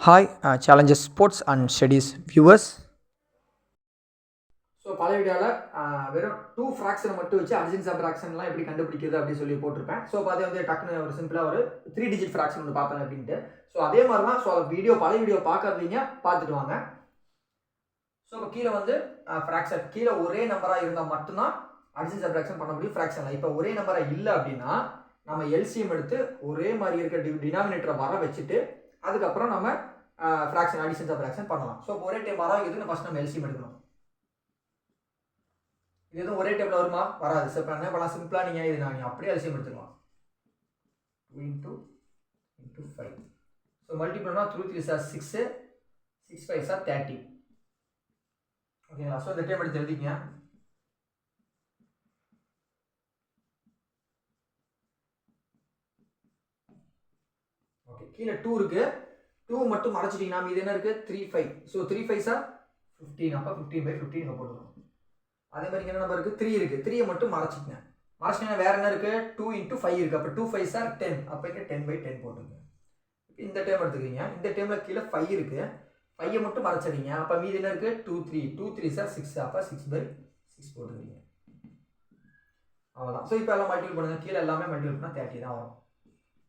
Hi, Challenges Sports and Studies viewers. So பழைய வீடியோவில் வெறும் 2 ஃப்ராக்ஷனை மட்டும் வச்சு அடிஷன்ஸ் ஆஃப் ஃப்ராக்ஷன்லாம் எப்படி கண்டுபிடிக்கிறது அப்படின்னு சொல்லி போட்டிருப்பேன். ஸோ இப்போ அதே வந்து டக்குன்னு ஒரு சிம்பிளாக ஒரு 3 டிஜிட் ஃப்ராக்ஷன் ஒன்று பார்ப்பேன் அப்படின்ட்டு. ஸோ அதே மாதிரி தான். ஸோ பழைய வீடியோ பார்க்காதீங்க, பார்த்துட்டு வாங்க. ஸோ இப்போ கீழே வந்து ஃப்ராக்ஷன் கீழே ஒரே நம்பராக இருந்தால் மட்டும்தான் அடிஷன்ஸ் ஆஃப் ஃப்ராக்ஷன் பண்ண முடியும் ஃப்ராக்ஷனில். இப்போ ஒரே நம்பராக இல்லை அப்படின்னா நம்ம எல்சிஎம் எடுத்து ஒரே மாதிரி இருக்க டினாமினேட்டரை வர வச்சுட்டு அதுக்கப்புறம் நம்ம ஃப்ராக்ஷன் அடிஷன்ஸ் ஆஃப் ஃப்ராக்ஷன் பண்ணலாம். ஸோ ஒரே டைம் வர வைக்கிறதுக்கு ஃபஸ்ட் நம்ம எல்சிஎம் எடுக்கணும். இது எதுவும் ஒரே டைமில் வருமா? வராது. ஸோ இப்போ என்ன பண்ணலாம்? சிம்பிளாக நீங்கள் இது நீங்கள் அப்படியே எல்சிஎம் எடுத்துக்கலாம். 2 into 5. ஸோ மல்டிபிள்னா 2 3 சார் 6, 6 5 சார் 30. ஓகேங்களா? ஸோ இந்த டைம் எடுத்து எழுதிக்கங்க. ஓகே, கீழே 2 இருக்கு. 2 மட்டும் மறைச்சிட்டிங்கன்னா இது என்ன இருக்குது? 3 5. So 3 5 sir 15. அப்போ 15/15 இங்கே போட்டுக்கணும். அதே மாதிரி என்ன நம்பர் இருக்குது? 3 இருக்குது. 3 மட்டும் மறைச்சிக்கங்க. மறைச்சிங்கன்னா வேறு என்ன இருக்குது? 2 into 5 இருக்குது. அப்போ 2 5 சார் 10. அப்போ இங்கே 10/10 போட்டுங்க. இந்த டைம் எடுத்துக்கிறீங்க. இந்த டைமில் கீழே 5 இருக்குது. 5 மட்டும் மறைச்சிடுங்க. அப்போ மீதி என்ன இருக்குது? 2 3. 2 3 சார் 6. அப்போ 6/6 போட்டுக்கிறீங்க. அவ்வளோதான். ஸோ இப்போ எல்லாம் மல்டிபிள் பண்ணுங்கள். கீழே எல்லாமே மல்டிபிள் பண்ணால் 30 தான் வரும்.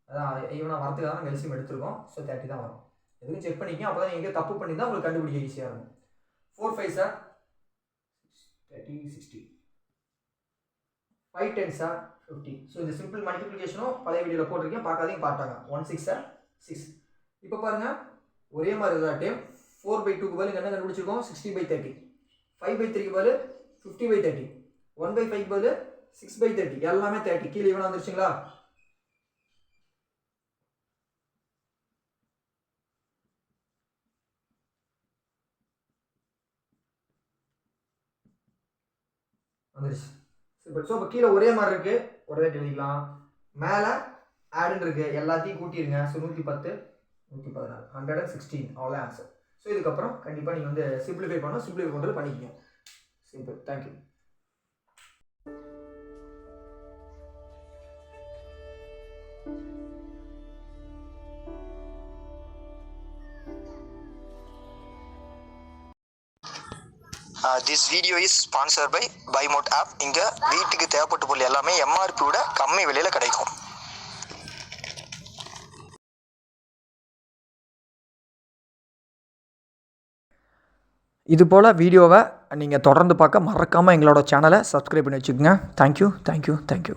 அதான் ஈவனாக வரதுக்காக நம்ம எல்சிஎம் எடுத்துருக்கோம். ஸோ 30 தான் வரும். எதுவும் செக் பண்ணிக்க. அப்போ தான் நீங்கள் எங்கே தப்பு பண்ணி தான் உங்களுக்கு கண்டுபிடிக்க ஈஸியாக இருக்கும். 4 5 சார் 30 60. 5 10 சார் 50. ஸோ இந்த சிம்பிள் மல்டிப்ளிகேஷனும் பழைய வீடியோவில் போட்டிருக்கேன், பார்க்காதீங்க, பார்த்தாங்க. 1 6 சார் 6. இப்போ பாருங்கள் ஒரே மாதிரி இருந்தால் டைம் 4/2க்கு பதில் என்ன கண்டுபிடிச்சிருக்கோம்? 60/30. 5/3க்கு பதில் 50/30. 1/5க்கு பதில் 6/30. எல்லாமே 30. கீழே இவனா வந்துருச்சுங்களா? வந்துருச்சு. ஸோ இப்போ கீழே ஒரே மாதிரி இருக்குது, ஒரே எழுதிக்கலாம். மேலே ஆடுன்னு இருக்குது, எல்லாத்தையும் கூட்டிடுங்க. ஸோ 110 114 116 அவ்வளோ ஆன்சர். ஸோ இதுக்கப்புறம் கண்டிப்பாக நீங்கள் வந்து சிம்பிளிஃபை பண்ணுறது பண்ணிக்கங்க. Simple. Thank you. This video is sponsored by BuyMote app. இங்க வீட்டுக்கு தேவைப்பட்ட பொருள் எல்லாமே MRP விட கம்மி விலையில கிடைக்கும். இது போல் வீடியோவை நீங்கள் தொடர்ந்து பார்க்க மறக்காமல் எங்களோட சேனலை சப்ஸ்கிரைப் பண்ணி வச்சுக்கோங்க. தேங்க்யூ.